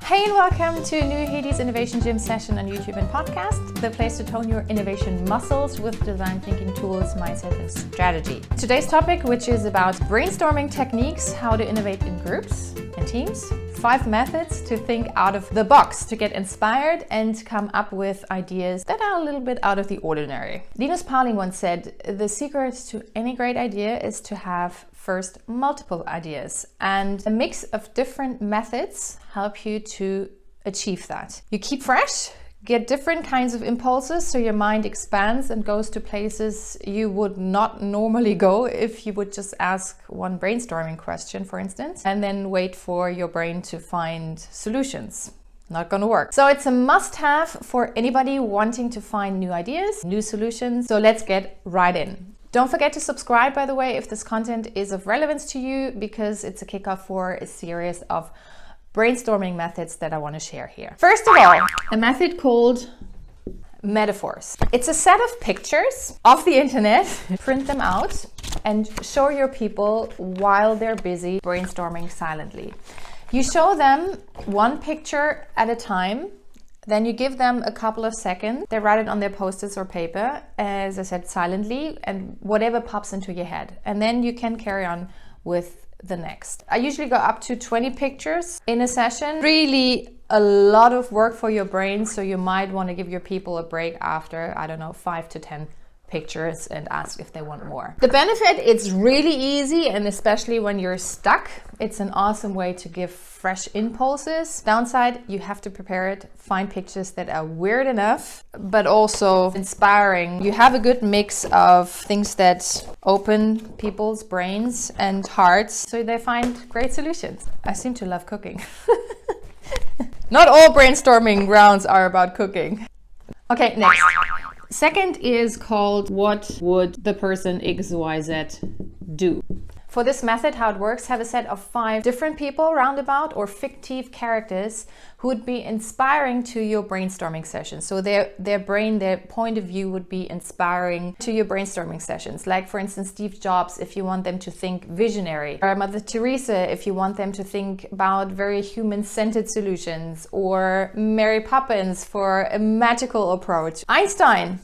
Hey and welcome to a new Hedi's Innovation Gym session on YouTube and podcast, the place to tone your innovation muscles with design thinking tools, mindset and strategy. Today's topic, which is about brainstorming techniques, how to innovate in groups and teams, 5 methods to think out of the box, to get inspired and come up with ideas that are a little bit out of the ordinary. Linus Pauling once said, the secret to any great idea is to have first multiple ideas, and a mix of different methods help you to achieve that. You keep fresh, get different kinds of impulses so your mind expands and goes to places you would not normally go if you would just ask one brainstorming question, for instance, and then wait for your brain to find solutions. Not gonna work. So it's a must-have for anybody wanting to find new ideas, new solutions. So let's get right in. Don't forget to subscribe, by the way, if this content is of relevance to you, because it's a kickoff for a series of brainstorming methods that I want to share here. First of all, a method called metaphors. It's a set of pictures off the internet. Print them out and show your people while they're busy brainstorming silently. You show them one picture at a time. Then you give them a couple of seconds. They write it on their post-its or paper, as I said, silently, and whatever pops into your head. And then you can carry on with the next. I usually go up to 20 pictures in a session. Really a lot of work for your brain, so you might want to give your people a break after, I don't know, 5 to 10 pictures and ask if they want more. The benefit, it's really easy, and especially when you're stuck, it's an awesome way to give fresh impulses. Downside, you have to prepare it. Find pictures that are weird enough, but also inspiring. You have a good mix of things that open people's brains and hearts so they find great solutions. I seem to love cooking. Not all brainstorming rounds are about cooking. Okay, next. Second is called what would the person XYZ do? For this method, how it works, have a set of 5 different people roundabout or fictive characters who would be inspiring to your brainstorming sessions. So their brain, their point of view would be inspiring to your brainstorming sessions. Like for instance, Steve Jobs, if you want them to think visionary, or Mother Teresa, if you want them to think about very human-centered solutions, or Mary Poppins for a magical approach. Einstein,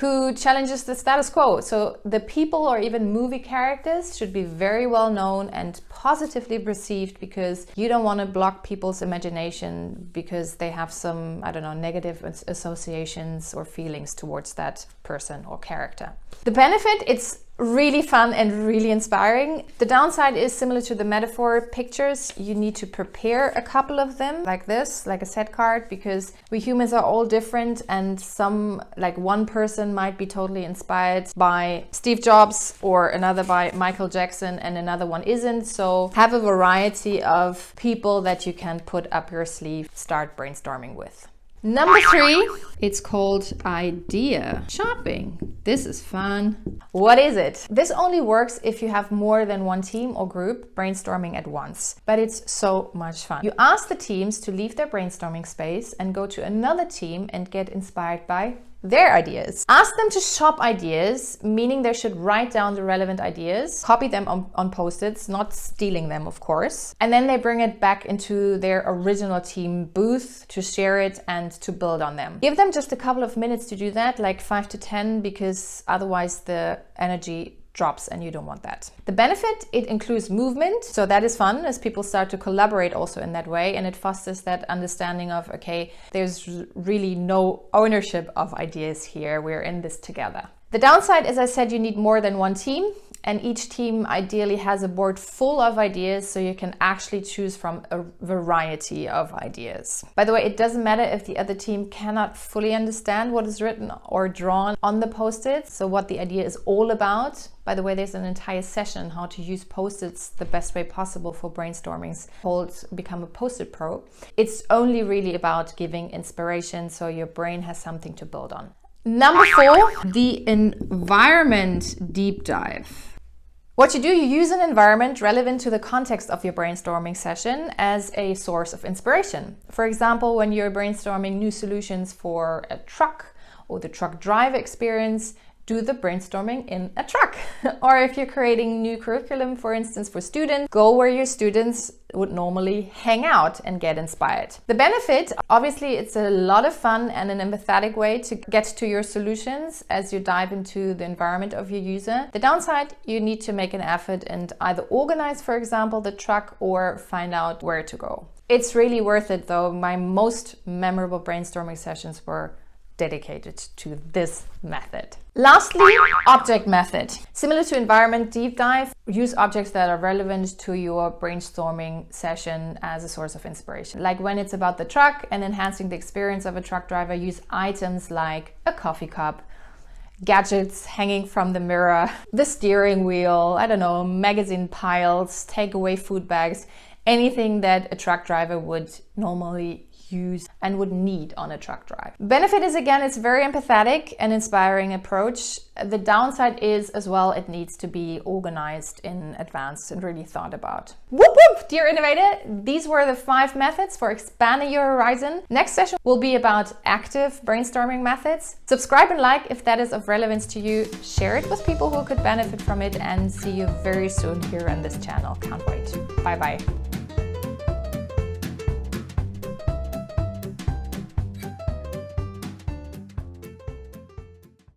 who challenges the status quo. So the people or even movie characters should be very well known and positively perceived, because you don't want to block people's imagination because they have some, I don't know, negative associations or feelings towards that person or character. The benefit, it's really fun and really inspiring. The downside is similar to the metaphor pictures. You need to prepare a couple of them like this, like a set card, because we humans are all different, and some, like one person might be totally inspired by Steve Jobs or another by Michael Jackson and another one isn't. So have a variety of people that you can put up your sleeve, start brainstorming with. Number 3, it's called idea shopping. This is fun. What is it? This only works if you have more than one team or group brainstorming at once, but it's so much fun. You ask the teams to leave their brainstorming space and go to another team and get inspired by their ideas. Ask them to shop ideas, meaning they should write down the relevant ideas, copy them on post-its, not stealing them, of course. And then they bring it back into their original team booth to share it and to build on them. Give them just a couple of minutes to do that, like 5 to 10, because otherwise the energy drops and you don't want that. The benefit, it includes movement, so that is fun as people start to collaborate also in that way, and it fosters that understanding of, okay, there's really no ownership of ideas here, we're in this together. The downside, as I said, you need more than one team, and each team ideally has a board full of ideas, so you can actually choose from a variety of ideas. By the way, it doesn't matter if the other team cannot fully understand what is written or drawn on the post-its, so what the idea is all about. By the way, there's an entire session how to use post-its the best way possible for brainstormings called Become a Post-it Pro. It's only really about giving inspiration so your brain has something to build on. Number 4, the environment deep dive. What you do, you use an environment relevant to the context of your brainstorming session as a source of inspiration. For example, when you're brainstorming new solutions for a truck or the truck driver experience, do the brainstorming in a truck. Or if you're creating new curriculum, for instance, for students, go where your students would normally hang out and get inspired. The benefit, obviously, it's a lot of fun and an empathetic way to get to your solutions as you dive into the environment of your user. The downside, you need to make an effort and either organize, for example, the truck or find out where to go. It's really worth it though. My most memorable brainstorming sessions were dedicated to this method. Lastly, object method. Similar to environment deep dive, use objects that are relevant to your brainstorming session as a source of inspiration. Like when it's about the truck and enhancing the experience of a truck driver, use items like a coffee cup, gadgets hanging from the mirror, the steering wheel, I don't know, magazine piles, takeaway food bags, anything that a truck driver would normally use and would need on a truck drive. Benefit is, again, it's very empathetic and inspiring approach. The downside is as well, it needs to be organized in advance and really thought about. Whoop whoop, dear innovator, these were the 5 methods for expanding your horizon. Next session will be about active brainstorming methods. Subscribe and like if that is of relevance to you. Share it with people who could benefit from it, and see you very soon here on this channel. Can't wait. Bye bye.